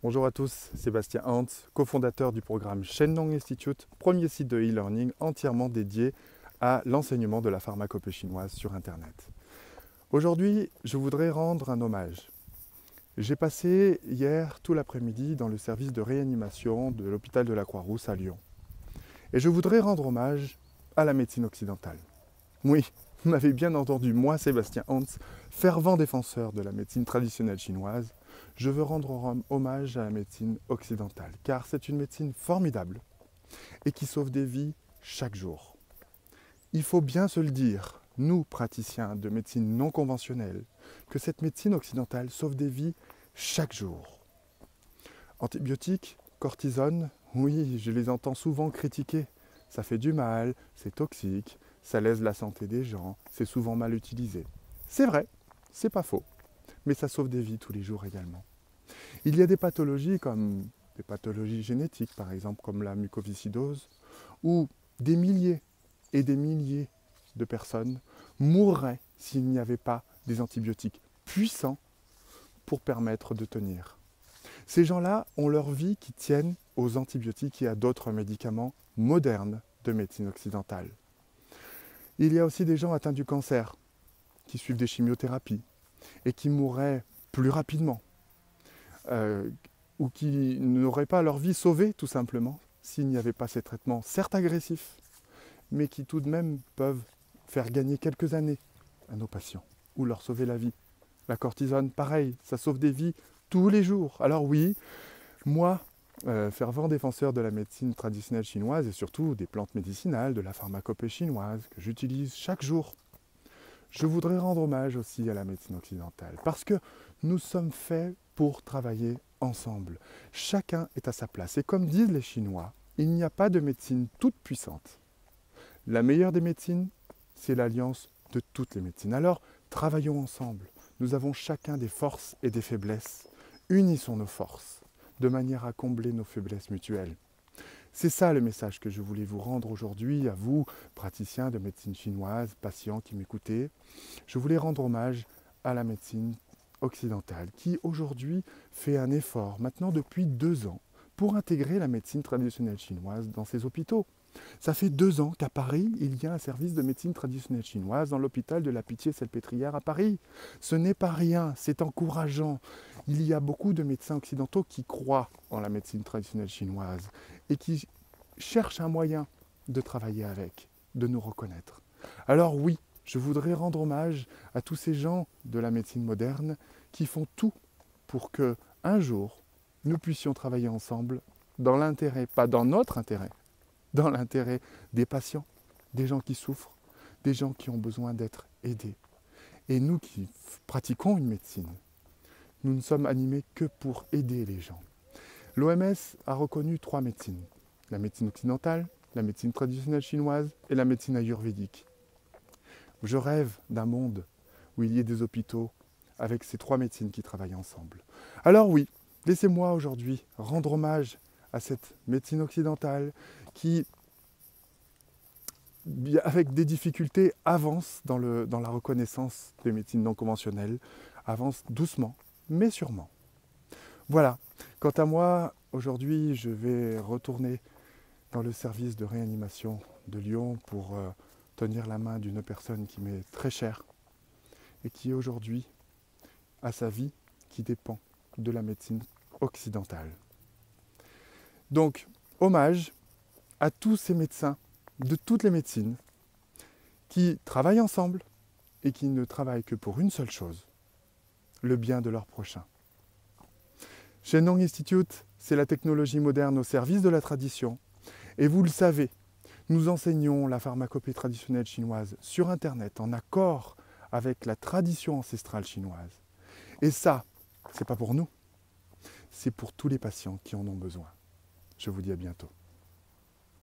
Bonjour à tous, Sébastien Hans, cofondateur du programme Shenlong Institute, premier site de e-learning entièrement dédié à l'enseignement de la pharmacopée chinoise sur Internet. Aujourd'hui, je voudrais rendre un hommage. J'ai passé hier tout l'après-midi dans le service de réanimation de l'hôpital de la Croix-Rousse à Lyon. Et je voudrais rendre hommage à la médecine occidentale. Oui, vous m'avez bien entendu, moi, Sébastien Hans, fervent défenseur de la médecine traditionnelle chinoise, je veux rendre hommage à la médecine occidentale, car c'est une médecine formidable et qui sauve des vies chaque jour. Il faut bien se le dire, nous, praticiens de médecine non conventionnelle, que cette médecine occidentale sauve des vies chaque jour. Antibiotiques, cortisone, oui, je les entends souvent critiquer. Ça fait du mal, c'est toxique, ça lèse la santé des gens, c'est souvent mal utilisé. C'est vrai, c'est pas faux, mais ça sauve des vies tous les jours également. Il y a des pathologies comme des pathologies génétiques, par exemple comme la mucoviscidose, où des milliers et des milliers de personnes mourraient s'il n'y avait pas des antibiotiques puissants pour permettre de tenir. Ces gens-là ont leur vie qui tienne aux antibiotiques et à d'autres médicaments modernes de médecine occidentale. Il y a aussi des gens atteints du cancer qui suivent des chimiothérapies et qui mourraient plus rapidement ou qui n'auraient pas leur vie sauvée tout simplement s'il n'y avait pas ces traitements, certes agressifs, mais qui tout de même peuvent faire gagner quelques années à nos patients ou leur sauver la vie. La cortisone, pareil, ça sauve des vies tous les jours. Alors oui, moi, fervent défenseur de la médecine traditionnelle chinoise et surtout des plantes médicinales, de la pharmacopée chinoise que j'utilise chaque jour, je voudrais rendre hommage aussi à la médecine occidentale parce que nous sommes faits pour travailler ensemble. Chacun est à sa place. Et comme disent les Chinois, il n'y a pas de médecine toute puissante. La meilleure des médecines, c'est l'alliance de toutes les médecines. Alors, travaillons ensemble. Nous avons chacun des forces et des faiblesses. Unissons nos forces de manière à combler nos faiblesses mutuelles. C'est ça le message que je voulais vous rendre aujourd'hui à vous, praticiens de médecine chinoise, patients qui m'écoutez. Je voulais rendre hommage à la médecine occidentale qui aujourd'hui fait un effort, maintenant depuis 2 ans, pour intégrer la médecine traditionnelle chinoise dans ses hôpitaux. Ça fait 2 ans qu'à Paris, il y a un service de médecine traditionnelle chinoise dans l'hôpital de la Pitié-Salpêtrière à Paris. Ce n'est pas rien, c'est encourageant. Il y a beaucoup de médecins occidentaux qui croient en la médecine traditionnelle chinoise et qui cherchent un moyen de travailler avec, de nous reconnaître. Alors oui, je voudrais rendre hommage à tous ces gens de la médecine moderne qui font tout pour que, un jour, nous puissions travailler ensemble dans l'intérêt, pas dans notre intérêt, dans l'intérêt des patients, des gens qui souffrent, des gens qui ont besoin d'être aidés. Et nous qui pratiquons une médecine, nous ne sommes animés que pour aider les gens. L'OMS a reconnu 3 médecines, la médecine occidentale, la médecine traditionnelle chinoise et la médecine ayurvédique. Je rêve d'un monde où il y ait des hôpitaux avec ces 3 médecines qui travaillent ensemble. Alors oui, laissez-moi aujourd'hui rendre hommage à cette médecine occidentale qui, avec des difficultés, avance dans la reconnaissance des médecines non conventionnelles, avance doucement, mais sûrement. Voilà, quant à moi, aujourd'hui, je vais retourner dans le service de réanimation de Lyon pour tenir la main d'une personne qui m'est très chère et qui aujourd'hui a sa vie qui dépend de la médecine occidentale. Donc, hommage à tous ces médecins de toutes les médecines qui travaillent ensemble et qui ne travaillent que pour une seule chose, le bien de leur prochain. Shenlong Institute, c'est la technologie moderne au service de la tradition. Et vous le savez, nous enseignons la pharmacopée traditionnelle chinoise sur Internet en accord avec la tradition ancestrale chinoise. Et ça, c'est pas pour nous, c'est pour tous les patients qui en ont besoin. Je vous dis à bientôt.